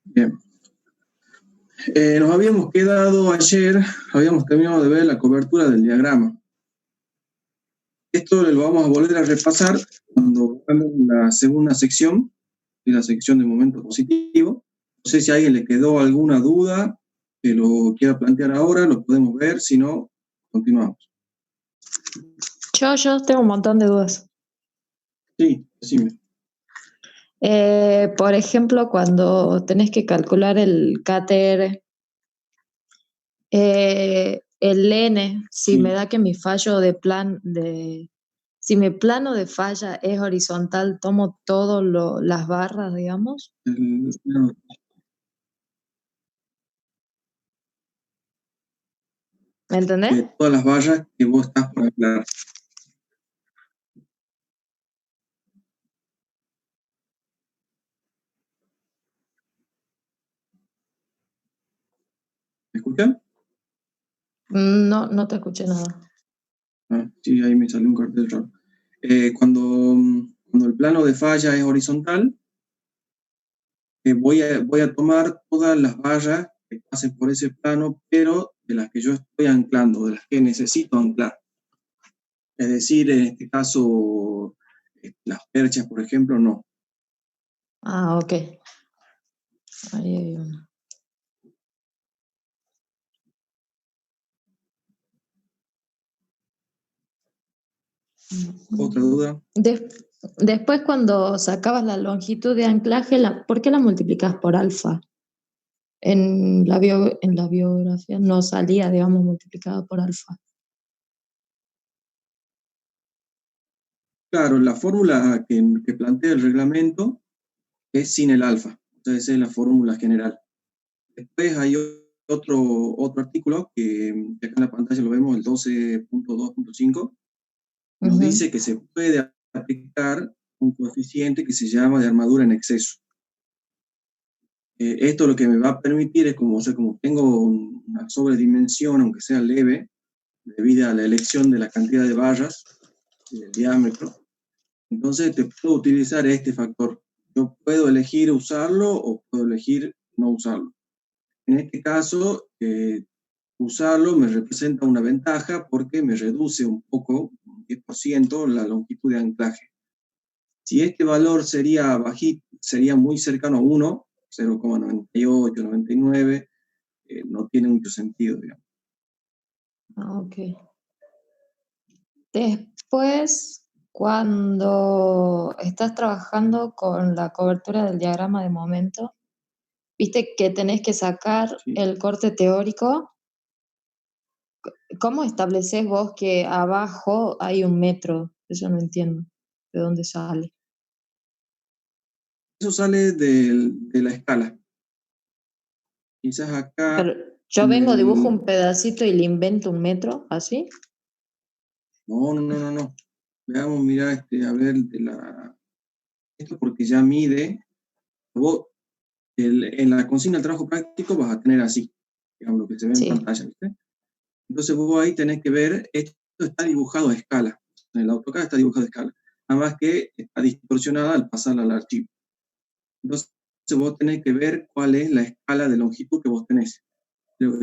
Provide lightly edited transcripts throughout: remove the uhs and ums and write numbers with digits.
Bien. Nos habíamos quedado ayer, habíamos terminado de ver la cobertura del diagrama. Esto lo vamos a volver a repasar cuando hagamos la segunda sección, y la sección de momento positivo. No sé si a alguien le quedó alguna duda que lo quiera plantear ahora, lo podemos ver, si no, continuamos. Yo tengo un montón de dudas. Sí, decime. Por ejemplo, cuando tenés que calcular el cáter, el N, si Sí. me da que mi fallo si mi plano de falla es horizontal, tomo todas las barras, digamos. No, ¿Me entendés? todas las vallas que vos estás por aclarar. ¿Me escuchan? No te escuché nada. Ah, sí, ahí me salió un cartel raro. Cuando el plano de falla es horizontal, voy a tomar todas las vallas que pasen por ese plano, pero de las que yo estoy anclando, de las que necesito anclar. Es decir, en este caso, las perchas, por ejemplo, no. Ah, ok. Ahí hay una. ¿Otra duda? Después, cuando sacabas la longitud de anclaje, ¿por qué la multiplicas por alfa? En la biografía no salía, digamos, multiplicada por alfa. Claro, la fórmula que plantea el reglamento es sin el alfa. Entonces, esa es la fórmula general. Después hay otro artículo que acá en la pantalla lo vemos, el 12.2.5, nos dice que se puede aplicar un coeficiente que se llama de armadura en exceso. Esto lo que me va a permitir es, como tengo una sobredimensión, aunque sea leve, debido a la elección de la cantidad de barras y del diámetro, entonces te puedo utilizar este factor. Yo puedo elegir usarlo o puedo elegir no usarlo. En este caso, usarlo me representa una ventaja porque me reduce un poco, un 10%, la longitud de anclaje. Si este valor sería bajito, sería muy cercano a 1, 0,98, 99, no tiene mucho sentido, digamos. Ah, ok. Después, cuando estás trabajando con la cobertura del diagrama de momento, viste que tenés que sacar Sí. el corte teórico. ¿Cómo estableces vos que abajo hay 1 metro? Eso no entiendo. ¿De dónde sale? Eso sale de la escala. Quizás acá Pero yo vengo, dibujo un pedacito y le invento 1 metro, ¿así? No. Veamos, mira, a ver, esto porque ya mide. Vos, en la consigna del trabajo práctico vas a tener así, digamos, lo que se ve en pantalla, ¿viste? Entonces vos ahí tenés que ver, esto está dibujado a escala. En el AutoCAD está dibujado a escala. Nada más que está distorsionada al pasarla al archivo. Entonces vos tenés que ver cuál es la escala de longitud que vos tenés. Lo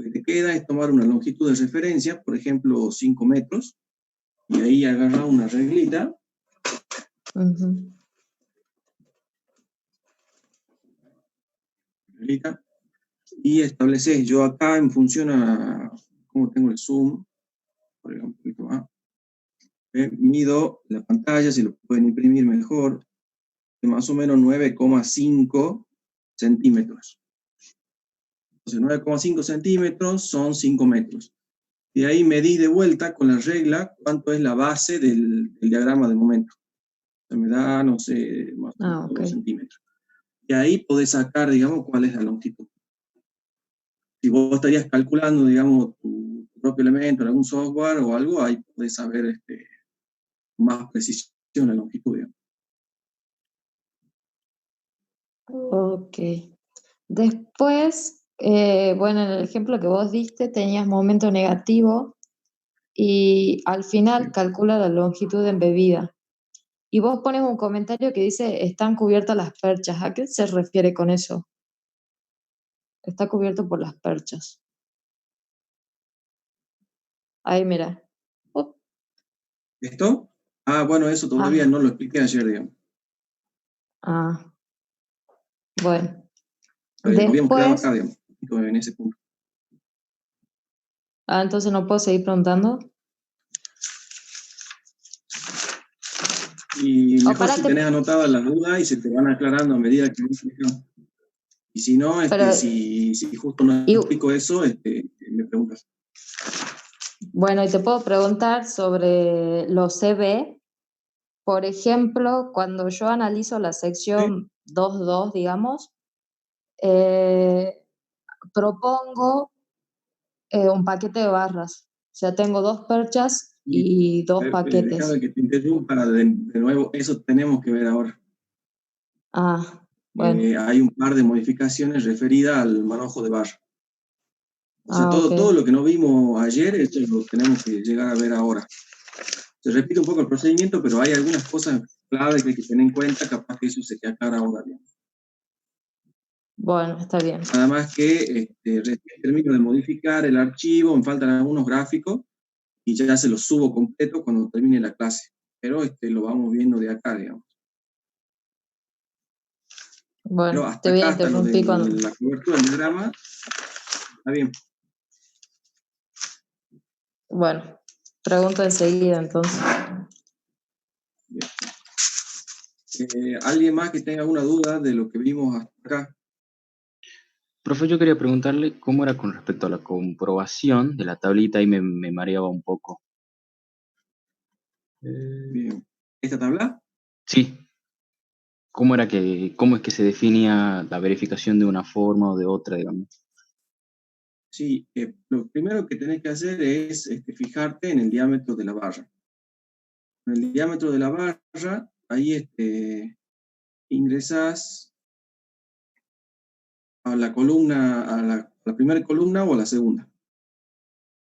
que te queda es tomar una longitud de referencia, por ejemplo, 5 metros, y ahí agarrar una reglita. Y estableces, yo acá en función a cómo tengo el zoom, por ejemplo, un poquito más, mido la pantalla, si lo pueden imprimir mejor, de más o menos 9,5 centímetros. Entonces 9,5 centímetros son 5 metros. Y ahí medí de vuelta con la regla cuánto es la base del diagrama de momento. Me da, no sé, más o menos 2 centímetros. Y ahí podés sacar, digamos, cuál es la longitud. Si vos estarías calculando, digamos, tu propio elemento en algún software o algo, ahí podés saber más precisión la longitud, digamos. Ok. Después, bueno, en el ejemplo que vos diste tenías momento negativo y al final calcula la longitud embebida. y vos pones un comentario que dice, están cubiertas las perchas. ¿A qué se refiere con eso? Está cubierto por las perchas. Ahí, mira. Up. ¿Esto? Ah, bueno, eso todavía Ah, no lo expliqué ayer, digamos. ah, bueno. Habíamos quedado Después, acá, digamos, en ese punto. entonces no puedo seguir preguntando. Y O mejor si parate, tenés anotadas las dudas y se te van aclarando a medida que vas explicando. Y si no, pero, si justo no y, explico eso, me preguntas. bueno, y te puedo preguntar sobre los CB. Por ejemplo, cuando yo analizo la ¿Sí? sección 2.2, digamos, eh, propongo un paquete de barras. O sea, tengo dos perchas Y y dos déjame paquetes. que te interrumpa de nuevo, eso tenemos que ver ahora. Ah, bueno. Hay un par de modificaciones referidas al manojo de barra. O sea, Ah, ok. todo lo que no vimos ayer, esto lo tenemos que llegar a ver ahora. Se repite un poco el procedimiento, pero hay algunas cosas claves que hay que tener en cuenta, capaz que eso se te aclara ahora bien. Bueno, está bien. Nada más que recién termino de modificar el archivo, me faltan algunos gráficos y ya se los subo completo cuando termine la clase. Pero lo vamos viendo de acá, digamos. Pero Bueno, te hasta voy a acá, hasta lo de interrumpir cuando... la cobertura del diagrama, está bien. Bueno, pregunto enseguida entonces. Bien. ¿Alguien más que tenga alguna duda de lo que vimos hasta acá? Profe, yo quería preguntarle cómo era con respecto a la comprobación de la tablita y me mareaba un poco. Bien. ¿Esta tabla? Sí, cómo es que se definía la verificación de una forma o de otra, digamos? Sí, lo primero que tenés que hacer es fijarte en el diámetro de la barra. En el diámetro de la barra, ahí ingresas a la columna, a la primera columna o a la segunda.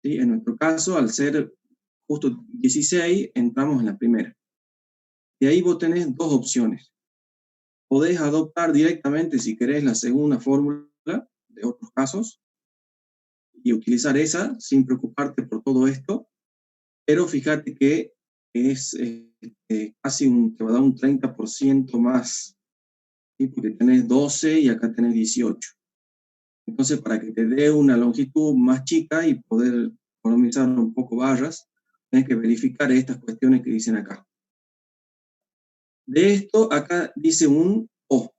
¿Sí? En nuestro caso, al ser justo 16, entramos en la primera. Y ahí vos tenés dos opciones. Podés adoptar directamente, si querés, la segunda fórmula de otros casos y utilizar esa sin preocuparte por todo esto, pero fíjate que es te va a dar un 30% más, ¿sí? Porque tenés 12 y acá tenés 18. Entonces, para que te dé una longitud más chica y poder economizar un poco barras, tienes que verificar estas cuestiones que dicen acá. De esto, acá dice un O,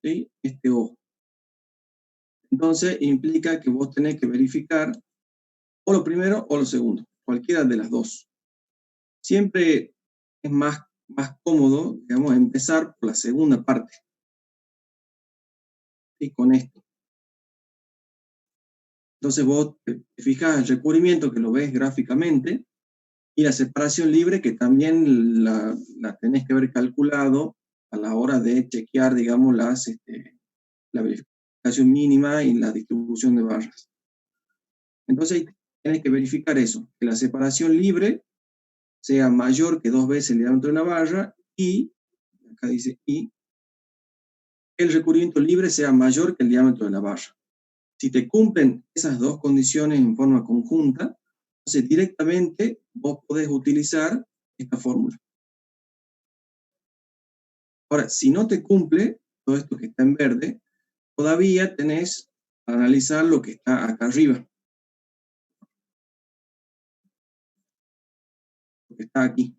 ¿sí? Este O. Entonces, implica que vos tenés que verificar o lo primero o lo segundo, cualquiera de las dos. Siempre es más cómodo, digamos, empezar por la segunda parte. ¿Sí? Con esto. Entonces vos te fijas el recubrimiento que lo ves gráficamente y la separación libre que también la tenés que haber calculado a la hora de chequear, digamos, la verificación mínima y la distribución de barras. Entonces tenés que verificar eso, que la separación libre sea mayor que 2 veces el diámetro de la barra y, acá dice y, que el recubrimiento libre sea mayor que el diámetro de la barra. Si te cumplen esas dos condiciones en forma conjunta, entonces directamente vos podés utilizar esta fórmula. Ahora, si no te cumple todo esto que está en verde, todavía tenés que analizar lo que está acá arriba, lo que está aquí.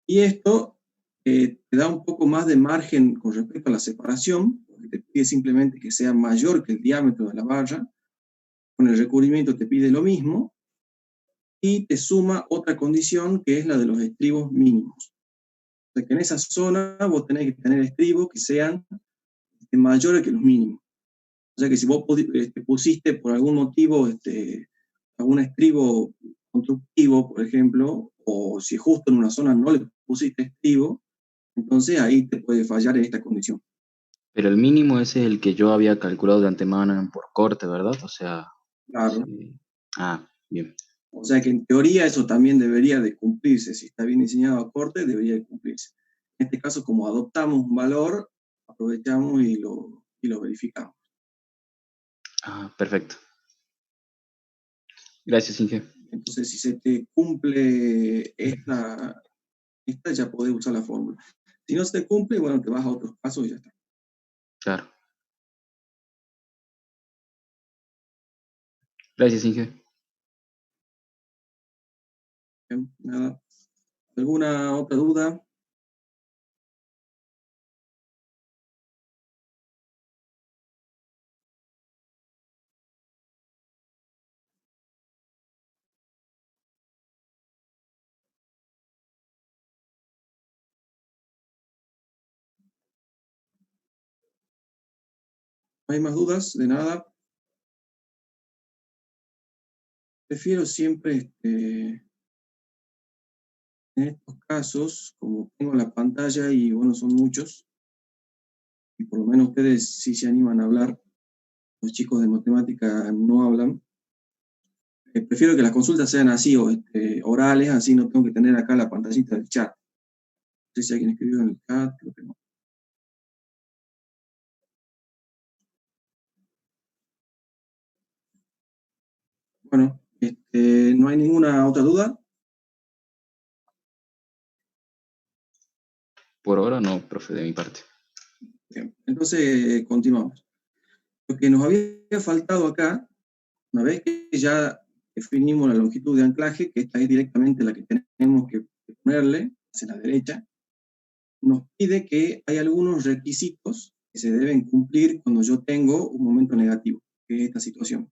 Y esto te da un poco más de margen con respecto a la separación, porque te pide simplemente que sea mayor que el diámetro de la barra. Con el recubrimiento te pide lo mismo, y te suma otra condición que es la de los estribos mínimos. O sea que en esa zona vos tenés que tener estribos que sean mayores que los mínimos. O sea que si vos pusiste por algún motivo algún estribo constructivo, por ejemplo, o si justo en una zona no le pusiste estribo, entonces ahí te puede fallar esta condición. Pero el mínimo ese es el que yo había calculado de antemano por corte, ¿verdad? O sea, Claro. sí. Ah, bien. O sea que en teoría eso también debería de cumplirse. Si está bien diseñado a corte, debería de cumplirse. En este caso, como adoptamos un valor, aprovechamos y lo verificamos. Ah, perfecto. Gracias, Inge. Entonces, si se te cumple esta ya podés usar la fórmula. Si no se te cumple, bueno, te vas a otros pasos y ya está. Claro. Gracias, Inge. Bien, nada. ¿Alguna otra duda? ¿No hay más dudas de nada? Prefiero siempre, en estos casos, como tengo la pantalla y bueno, son muchos, y por lo menos ustedes sí se animan a hablar, los chicos de matemática no hablan, prefiero que las consultas sean así, o orales, así no tengo que tener acá la pantallita del chat. No sé si alguien escribió en el chat, creo que no. Bueno, ¿no hay ninguna otra duda? Por ahora no, profe, de mi parte. Bien, entonces continuamos. Lo que nos había faltado acá, una vez que ya definimos la longitud de anclaje, que esta es directamente la que tenemos que ponerle hacia la derecha, nos pide que hay algunos requisitos que se deben cumplir cuando yo tengo un momento negativo, que es esta situación.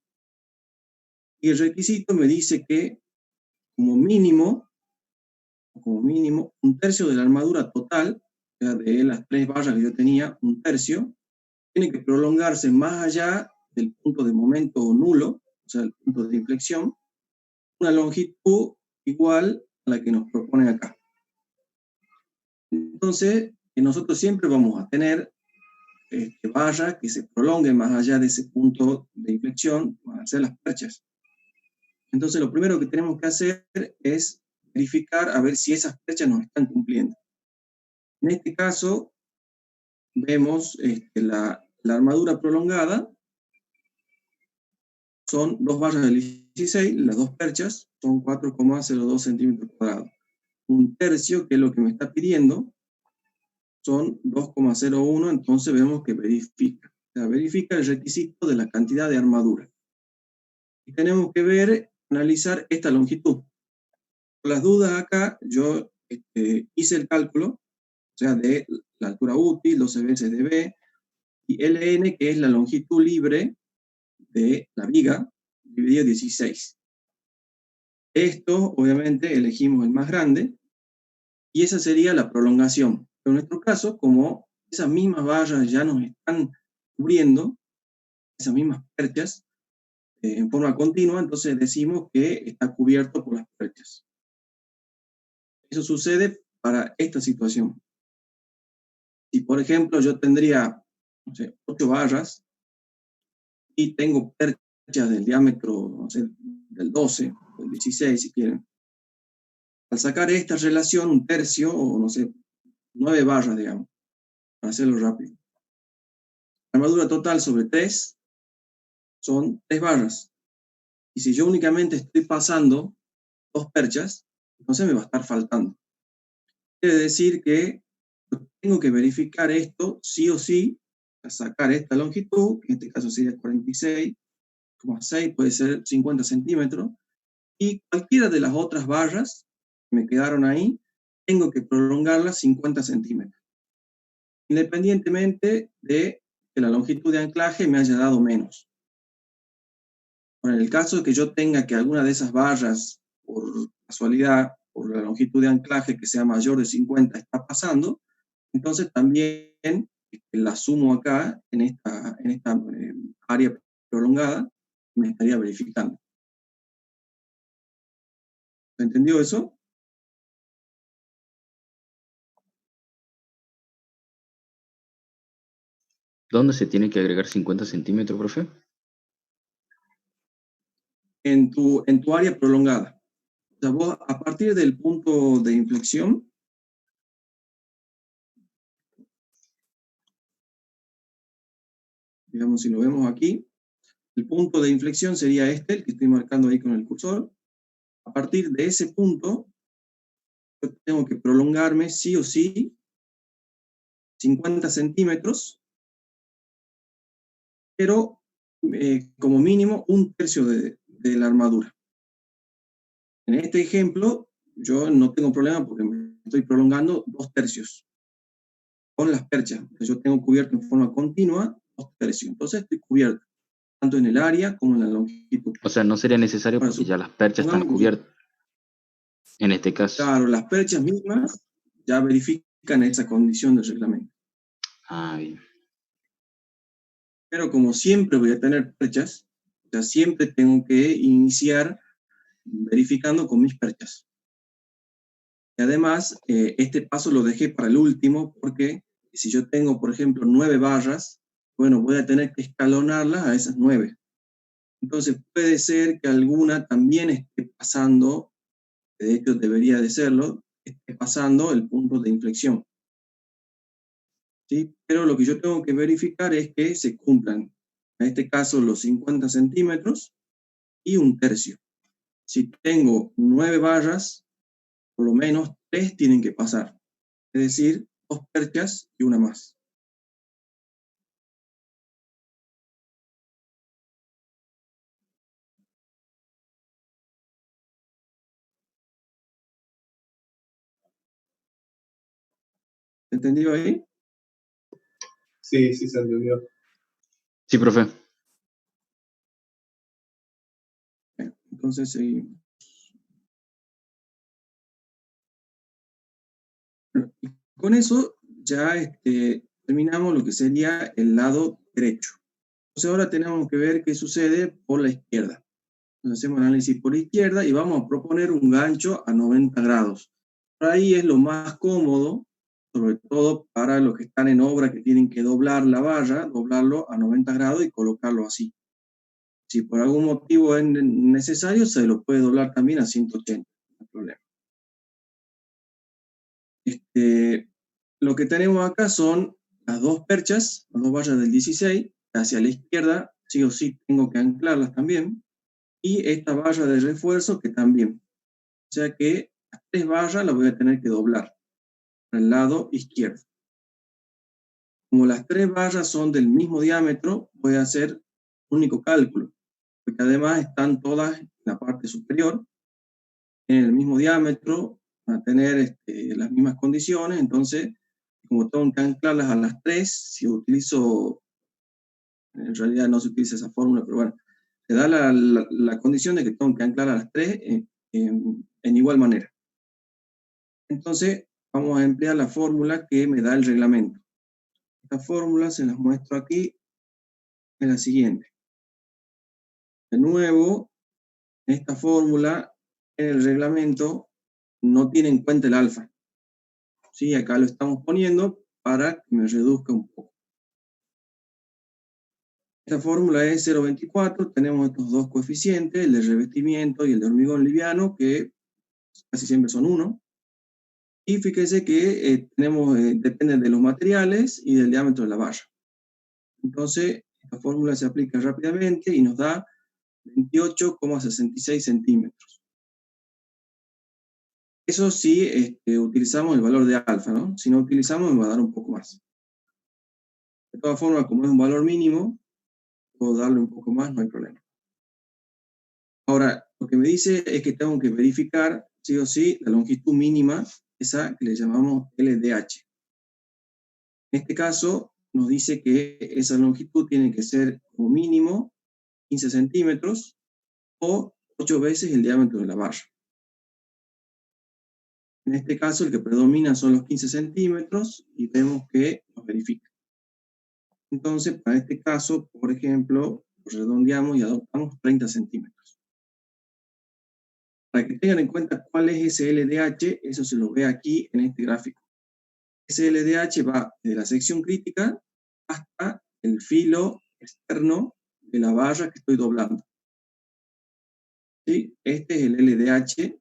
Y el requisito me dice que como mínimo, un tercio de la armadura total, o sea, de las 3 barras que yo tenía, un tercio, tiene que prolongarse más allá del punto de momento nulo, o sea, el punto de inflexión, una longitud igual a la que nos proponen acá. Entonces, nosotros siempre vamos a tener barras que se prolonguen más allá de ese punto de inflexión, van a ser las perchas. Entonces, lo primero que tenemos que hacer es verificar a ver si esas perchas nos están cumpliendo. En este caso, vemos la armadura prolongada, son 2 barras del 16, las 2 perchas son 4,02 centímetros cuadrados. Un tercio, que es lo que me está pidiendo, son 2,01, entonces vemos que verifica. O sea, verifica el requisito de la cantidad de armadura. Y tenemos que ver, analizar esta longitud. Por las dudas acá, yo hice el cálculo, o sea, de la altura útil, 12 veces de B, y LN, que es la longitud libre de la viga, dividido 16. Esto, obviamente, elegimos el más grande, y esa sería la prolongación. Pero en nuestro caso, como esas mismas barras ya nos están cubriendo, esas mismas perchas, en forma continua, entonces decimos que está cubierto por las perchas. Eso sucede para esta situación. Si, por ejemplo, yo tendría, no sé, 8 barras y tengo perchas del diámetro, no sé, del 12, del 16, si quieren. Al sacar esta relación, un tercio, o no sé, 9 barras, digamos, para hacerlo rápido. La armadura total sobre 3 son 3 barras. Y si yo únicamente estoy pasando 2 perchas, entonces me va a estar faltando. Quiere decir que tengo que verificar esto sí o sí, a sacar esta longitud, que en este caso sería 46,6, puede ser 50 centímetros, y cualquiera de las otras barras que me quedaron ahí, tengo que prolongarlas 50 centímetros, independientemente de que la longitud de anclaje me haya dado menos. Bueno, en el caso de que yo tenga que alguna de esas barras, por casualidad, por la longitud de anclaje que sea mayor de 50, está pasando, entonces también la sumo acá en esta área prolongada, me estaría verificando. ¿Se entendió eso? ¿Dónde se tiene que agregar 50 centímetros, profe? en tu área prolongada. O sea, vos a partir del punto de inflexión, digamos, si lo vemos aquí, el punto de inflexión sería este, el que estoy marcando ahí con el cursor. A partir de ese punto, yo tengo que prolongarme sí o sí 50 centímetros, pero como mínimo 1/3 de la armadura. En este ejemplo, yo no tengo problema porque me estoy prolongando 2/3 con las perchas. Yo tengo cubierto en forma continua 2/3. Entonces estoy cubierto tanto en el área como en la longitud. O sea, no sería necesario Ahora, porque ya las perchas están supongamos que, cubiertas en este caso. claro, las perchas mismas ya verifican esa condición del reglamento. Ah, bien. Pero como siempre voy a tener perchas, ya siempre tengo que iniciar verificando con mis perchas. Y además, este paso lo dejé para el último porque si yo tengo, por ejemplo, 9 barras, bueno, voy a tener que escalonarlas a esas 9. Entonces puede ser que alguna también esté pasando, de hecho debería de serlo, esté pasando el punto de inflexión. ¿Sí? Pero lo que yo tengo que verificar es que se cumplan, en este caso, los 50 centímetros y 1/3. Si tengo 9 barras, por lo menos 3 tienen que pasar. Es decir, 2 perchas y una más. ¿Entendido ahí? Sí, sí se entendió. Sí, profe. Entonces seguimos. Y con eso ya terminamos lo que sería el lado derecho. Entonces ahora tenemos que ver qué sucede por la izquierda. Entonces hacemos el análisis por la izquierda y vamos a proponer un gancho a 90 grados. Por ahí es lo más cómodo, sobre todo para los que están en obra que tienen que doblar la valla, doblarlo a 90 grados y colocarlo así. Si por algún motivo es necesario, se lo puede doblar también a 180, no hay problema. Lo que tenemos acá son las dos perchas, las dos vallas del 16, hacia la izquierda, sí o sí tengo que anclarlas también, y esta valla de refuerzo que también. O sea que las 3 vallas las voy a tener que doblar al lado izquierdo. Como las 3 vallas son del mismo diámetro, voy a hacer un único cálculo, porque además están todas en la parte superior, en el mismo diámetro, van a tener las mismas condiciones, entonces, como tengo que anclarlas a las 3, si utilizo, en realidad no se utiliza esa fórmula, pero bueno, se da la condición de que tengo que anclar a las 3 en igual manera. Entonces, vamos a emplear la fórmula que me da el reglamento. Esta fórmula se las muestro aquí, es la siguiente. De nuevo, esta fórmula en el reglamento no tiene en cuenta el alfa. ¿Sí? Acá lo estamos poniendo para que me reduzca un poco. Esta fórmula es 0,24, tenemos estos dos coeficientes, el de revestimiento y el de hormigón liviano, que casi siempre son 1. Y fíjese que depende de los materiales y del diámetro de la valla. Entonces, esta fórmula se aplica rápidamente y nos da 28,66 centímetros. Eso sí, utilizamos el valor de alfa, ¿no? Si no utilizamos, me va a dar un poco más. De todas formas, como es un valor mínimo, puedo darle un poco más, no hay problema. Ahora, lo que me dice es que tengo que verificar, sí o sí, la longitud mínima, esa que le llamamos LDH. En este caso, nos dice que esa longitud tiene que ser como mínimo 15 centímetros o 8 veces el diámetro de la valla. En este caso, el que predomina son los 15 centímetros y vemos que nos verifica. Entonces, para este caso, por ejemplo, redondeamos y adoptamos 30 centímetros. Para que tengan en cuenta cuál es ese LDH, eso se lo ve aquí en este gráfico. Ese LDH va de la sección crítica hasta el filo externo de la valla que estoy doblando. ¿sí? Este es el LDH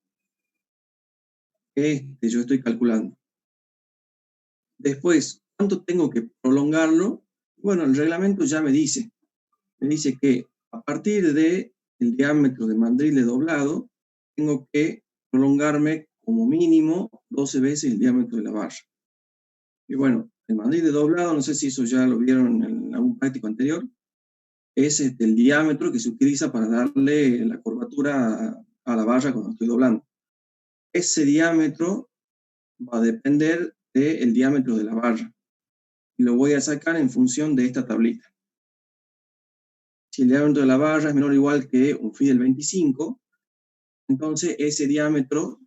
que yo estoy calculando. Después, ¿cuánto tengo que prolongarlo? Bueno, el reglamento ya me dice que a partir del diámetro de mandril de doblado, tengo que prolongarme como mínimo 12 veces el diámetro de la barra. Y bueno, el mandril de doblado, no sé si eso ya lo vieron en algún práctico anterior, es el diámetro que se utiliza para darle la curvatura a la barra cuando estoy doblando. Ese diámetro va a depender del diámetro de la barra. Y lo voy a sacar en función de esta tablita. Si el diámetro de la barra es menor o igual que un phi del 25, entonces ese diámetro,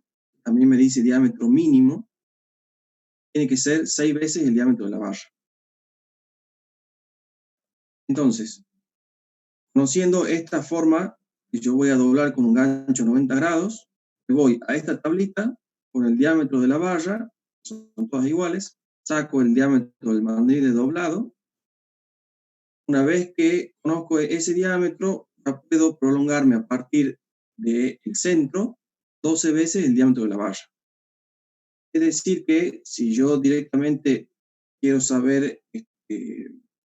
también me dice diámetro mínimo, tiene que ser 6 veces el diámetro de la barra. Entonces, conociendo esta forma, que yo voy a doblar con un gancho 90 grados, me voy a esta tablita con el diámetro de la barra, son todas iguales, saco el diámetro del mandril de doblado. Una vez que conozco ese diámetro, ya puedo prolongarme a partir del centro 12 veces el diámetro de la barra. Es decir que si yo directamente quiero saber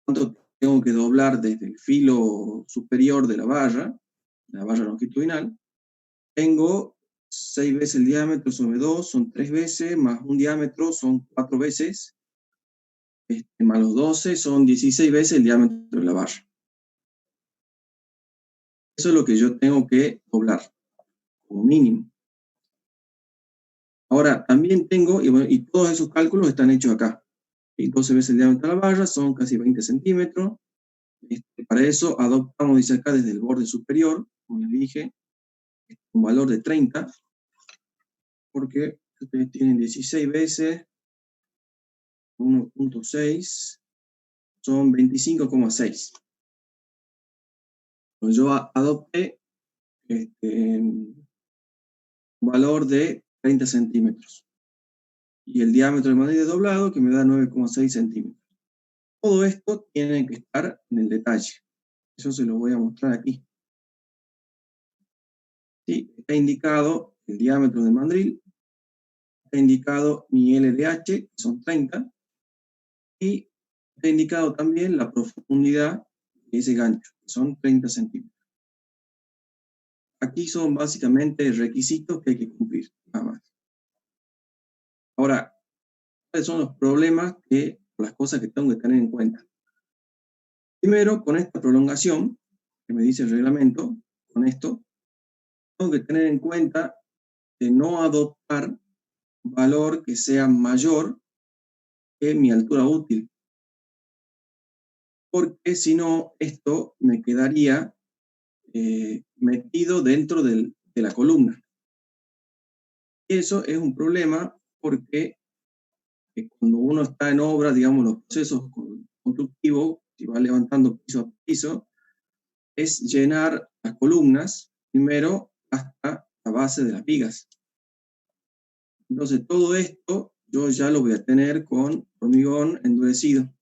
cuánto tengo que doblar desde el filo superior de la barra longitudinal, tengo 6 veces el diámetro sobre 2, son 3 veces, más un diámetro son 4 veces, más los 12 son 16 veces el diámetro de la barra. Eso es lo que yo tengo que doblar, como mínimo. Ahora, también tengo, y todos esos cálculos están hechos acá. Y 12 veces el diámetro de la barra son casi 20 centímetros. Para eso adoptamos, dice acá, desde el borde superior, como les dije, un valor de 30, porque ustedes tienen 16 veces 1.6, son 25,6. Pues yo adopté un valor de 30 centímetros. Y el diámetro del mandril de doblado que me da 9,6 centímetros. Todo esto tiene que estar en el detalle. Eso se lo voy a mostrar aquí. ¿Sí? Está indicado el diámetro del mandril, está indicado mi LDH, que son 30, y está indicado también la profundidad de ese gancho, que son 30 centímetros. Aquí son básicamente requisitos que hay que cumplir, nada más. Ahora, ¿cuáles son los problemas las cosas que tengo que tener en cuenta? Primero, con esta prolongación, que me dice el reglamento, con esto, tengo que tener en cuenta de no adoptar un valor que sea mayor que mi altura útil. Porque si no, esto me quedaría metido dentro de la columna. Y eso es un problema porque cuando uno está en obra, digamos, los procesos constructivos, si va levantando piso a piso, es llenar las columnas primero hasta la base de las vigas. Entonces todo esto yo ya lo voy a tener con hormigón endurecido.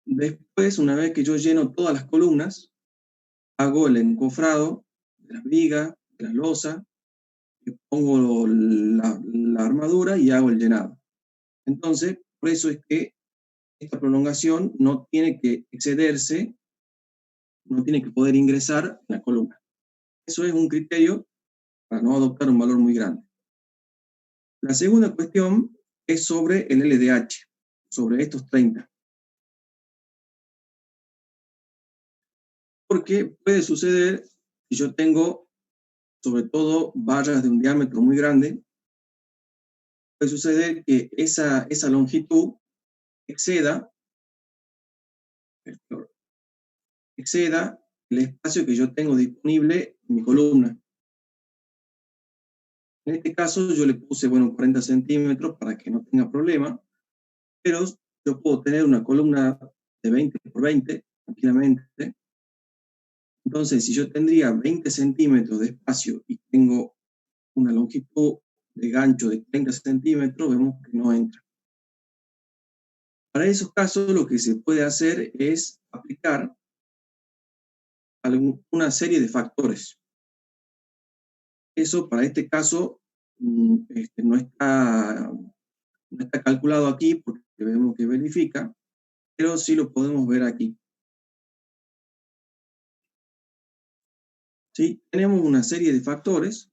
Después, una vez que yo lleno todas las columnas, hago el encofrado de las vigas, de las losas, pongo la armadura y hago el llenado. Entonces, por eso es que esta prolongación no tiene que excederse, no tiene que poder ingresar en la columna. Eso es un criterio para no adoptar un valor muy grande. La segunda cuestión es sobre el LDH, sobre estos 30. Porque puede suceder si yo tengo, sobre todo, barras de un diámetro muy grande, puede suceder que esa longitud exceda el espacio que yo tengo disponible en mi columna. En este caso yo le puse, 40 centímetros para que no tenga problema, pero yo puedo tener una columna de 20 por 20 tranquilamente. Entonces, si yo tendría 20 centímetros de espacio y tengo una longitud de gancho de 30 centímetros, vemos que no entra. Para esos casos, lo que se puede hacer es aplicar una serie de factores. Eso para este caso no está calculado aquí porque vemos que verifica, pero sí lo podemos ver aquí. ¿Sí? Tenemos una serie de factores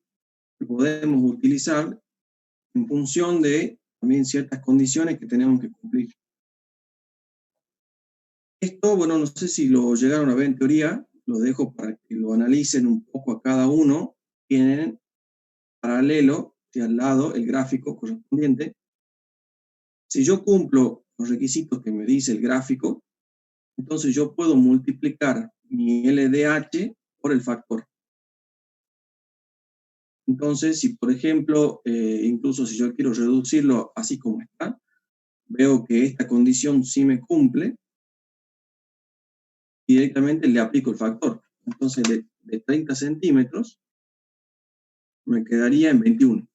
que podemos utilizar en función de también ciertas condiciones que tenemos que cumplir. Esto, bueno, no sé si lo llegaron a ver en teoría, lo dejo para que lo analicen un poco a cada uno. Tienen paralelo, de al lado, el gráfico correspondiente. Si yo cumplo los requisitos que me dice el gráfico, entonces yo puedo multiplicar mi LDH por el factor. Entonces, si por ejemplo, incluso si yo quiero reducirlo así como está, veo que esta condición sí me cumple, directamente le aplico el factor. Entonces, de 30 centímetros, me quedaría en 21.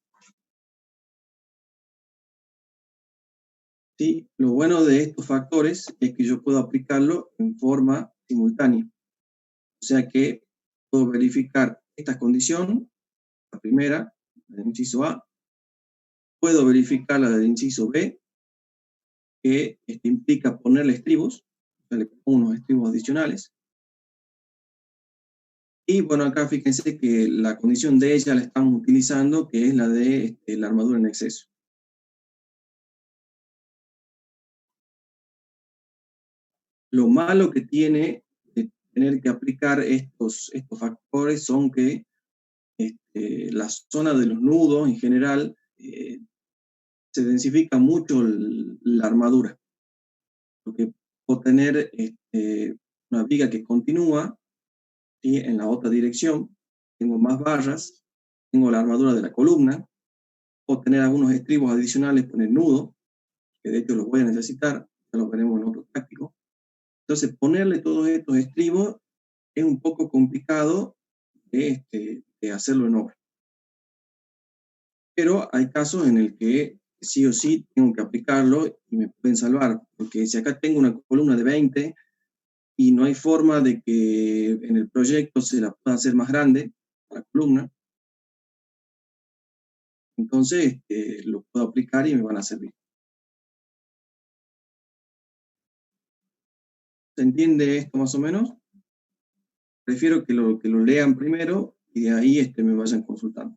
¿Sí? Lo bueno de estos factores es que yo puedo aplicarlo en forma simultánea. O sea que puedo verificar esta condición, la primera, la del inciso A, puedo verificar la del inciso B, que implica ponerle estribos, o sea, le pongo unos estribos adicionales. Y bueno, acá fíjense que la condición de ella la estamos utilizando, que es la de la armadura en exceso. Lo malo que tiene de tener que aplicar estos factores son que la zona de los nudos en general se densifica mucho la armadura. Porque puedo tener una viga que continúa, ¿sí? En la otra dirección, tengo más barras, tengo la armadura de la columna, puedo tener algunos estribos adicionales con el nudo, que de hecho los voy a necesitar, ya los veremos en otro táctico. Entonces, ponerle todos estos estribos es un poco complicado de hacerlo en obra. Pero hay casos en el que sí o sí tengo que aplicarlo y me pueden salvar, porque si acá tengo una columna de 20 y no hay forma de que en el proyecto se la pueda hacer más grande, la columna, entonces lo puedo aplicar y me van a servir. ¿Se entiende esto más o menos? Prefiero que lo lean primero y de ahí me vayan consultando.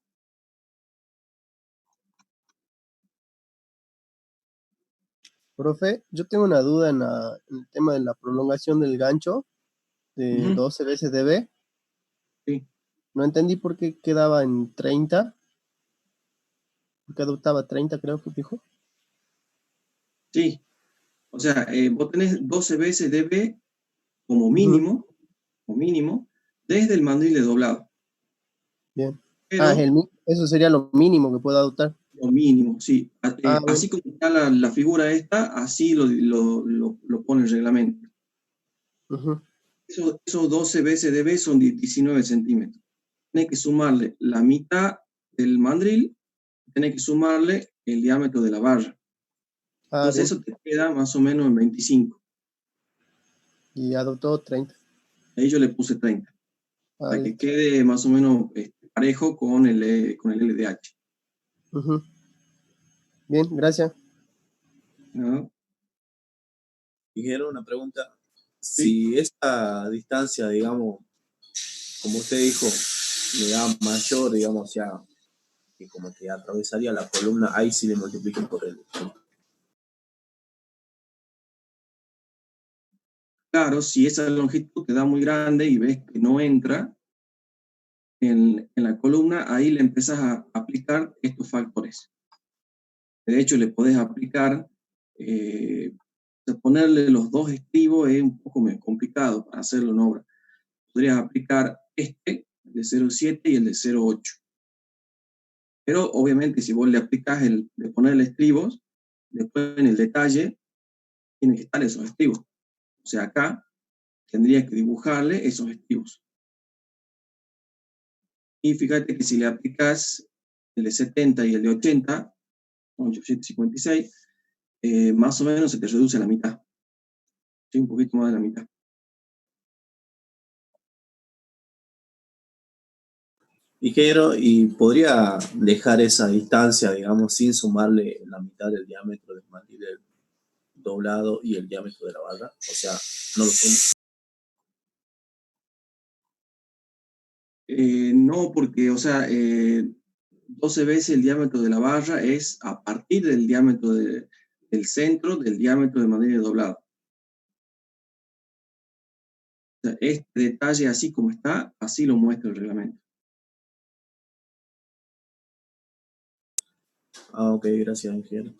Profe, yo tengo una duda en el tema de la prolongación del gancho de 12 veces dB. Sí. No entendí por qué quedaba en 30. ¿Por qué adoptaba 30, creo que dijo? Sí. O sea, vos tenés 12 veces dB como mínimo, desde el mandril de doblado. Bien. Pero, eso sería lo mínimo que puedo adoptar. lo mínimo, sí. Así Bien. como está la figura esta, así lo pone el reglamento. Esos 12 veces dB son 19 centímetros. Tenés que sumarle la mitad del mandril, tenés que sumarle el diámetro de la barra. Entonces Bien. eso te queda más o menos en 25. Y adoptó 30. Ahí yo le puse 30. Para que Listo. quede más o menos parejo con el LDH. Bien, gracias. ¿No? Dijeron una pregunta. Sí. Si esta distancia, digamos, como usted dijo, le da mayor, digamos, ya que como que atravesaría la columna, ahí sí le multipliquen por el. Claro, si esa longitud te da muy grande y ves que no entra en la columna, ahí le empezás a aplicar estos factores. De hecho, le podés aplicar, ponerle los dos estribos es un poco más complicado para hacerlo en obra. Podrías aplicar el de 0,7 y el de 0,8. Pero obviamente si vos le aplicás el de ponerle estribos, después en el detalle tienen que estar esos estribos. O sea, acá tendrías que dibujarle esos estribos. Y fíjate que si le aplicas el de 70 y el de 80, 856, más o menos se te reduce a la mitad. Sí, un poquito más de la mitad. Ingeniero, ¿y podría dejar esa distancia, digamos, sin sumarle la mitad del diámetro del mantel doblado y el diámetro de la barra? O sea, no lo sumo. No, porque, o sea, 12 veces el diámetro de la barra es a partir del diámetro del centro del diámetro de manera doblada. O sea, este detalle así como está, así lo muestra el reglamento. Ah, ok, gracias, ingeniero.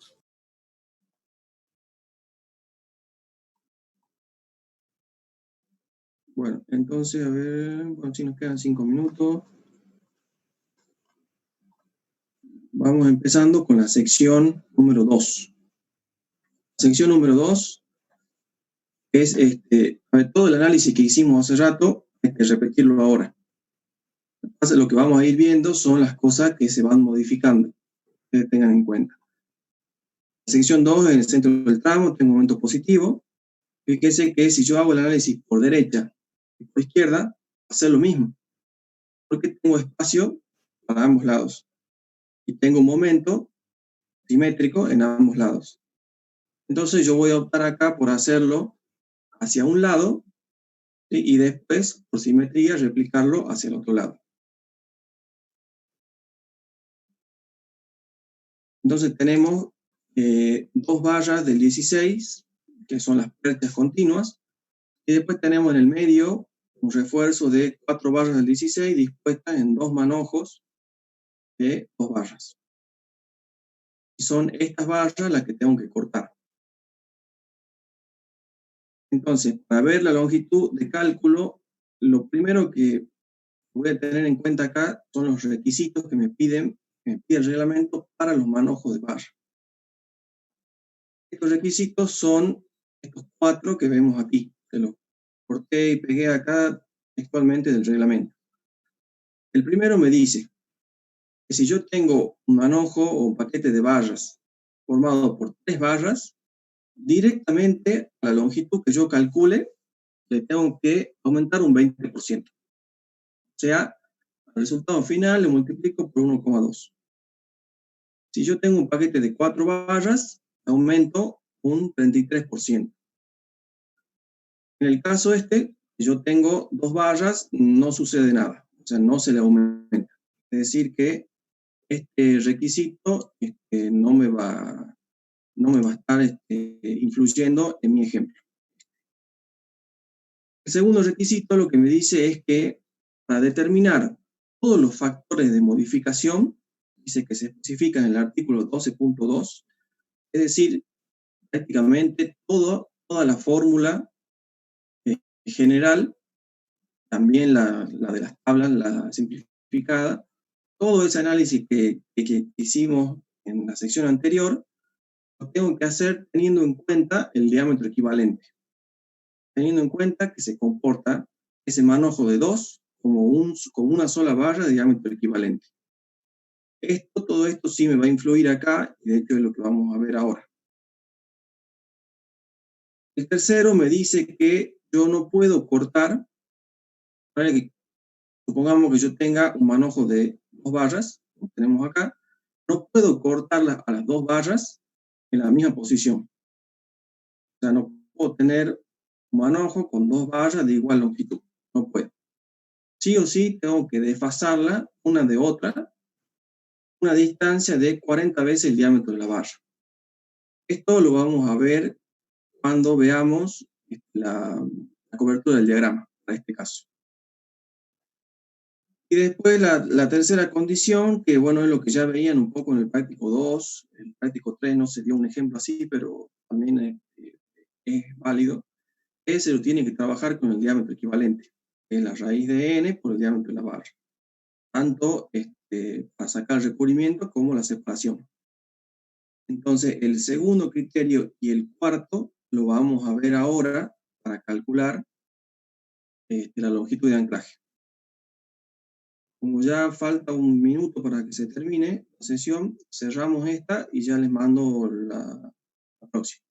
Bueno, entonces, a ver, bueno, si nos quedan 5 minutos. Vamos empezando con la sección número 2. Sección número 2 es a ver, todo el análisis que hicimos hace rato, hay que repetirlo ahora. Lo que vamos a ir viendo son las cosas que se van modificando, que tengan en cuenta. Sección 2, en el centro del tramo, tengo un momento positivo. Fíjense que si yo hago el análisis por derecha y por izquierda, va a ser lo mismo, porque tengo espacio para ambos lados y tengo un momento simétrico en ambos lados. Entonces yo voy a optar acá por hacerlo hacia un lado, ¿sí? Y después, por simetría, replicarlo hacia el otro lado. Entonces tenemos dos barras del 16, que son las pérdidas continuas, y después tenemos en el medio un refuerzo de 4 barras del 16 dispuestas en dos manojos de 2 barras. Y son estas barras las que tengo que cortar. Entonces, para ver la longitud de cálculo, lo primero que voy a tener en cuenta acá son los requisitos que me pide el reglamento para los manojos de barra. Estos requisitos son estos 4 que vemos aquí, que los corté y pegué acá textualmente del reglamento. El primero me dice que si yo tengo un manojo o un paquete de barras formado por 3 barras, directamente a la longitud que yo calcule, le tengo que aumentar un 20%. O sea, al resultado final le multiplico por 1,2. Si yo tengo un paquete de 4 barras, aumento un 33%. En el caso yo tengo 2 barras, no sucede nada. O sea, no se le aumenta. Es decir, que este requisito no me va a estar influyendo en mi ejemplo. El segundo requisito lo que me dice es que para determinar todos los factores de modificación, dice que se especifican en el artículo 12.2, es decir, prácticamente toda la fórmula general, también la de las tablas, la simplificada, todo ese análisis que hicimos en la sección anterior, lo tengo que hacer teniendo en cuenta el diámetro equivalente, teniendo en cuenta que se comporta ese manojo de 2 como una sola barra de diámetro equivalente. Todo esto sí me va a influir acá, y de hecho es lo que vamos a ver ahora. El tercero me dice que yo no puedo cortar, ¿vale? Supongamos que yo tenga un manojo de 2 barras, como tenemos acá, no puedo cortarlas a las 2 barras en la misma posición. O sea, no puedo tener un manojo con 2 barras de igual longitud. No puedo. Sí o sí tengo que desfasarla una de otra, una distancia de 40 veces el diámetro de la barra. Esto lo vamos a ver cuando veamos la cobertura del diagrama, para este caso. Y después la tercera condición, que bueno, es lo que ya veían un poco en el práctico 2, el práctico 3 no se dio un ejemplo así, pero también es válido, es se lo tiene que trabajar con el diámetro equivalente, que es la raíz de n por el diámetro de la barra. Tanto para sacar el recubrimiento como la separación. Entonces, el segundo criterio y el cuarto lo vamos a ver ahora para calcular la longitud de anclaje. Como ya falta un minuto para que se termine la sesión, cerramos esta y ya les mando la próxima.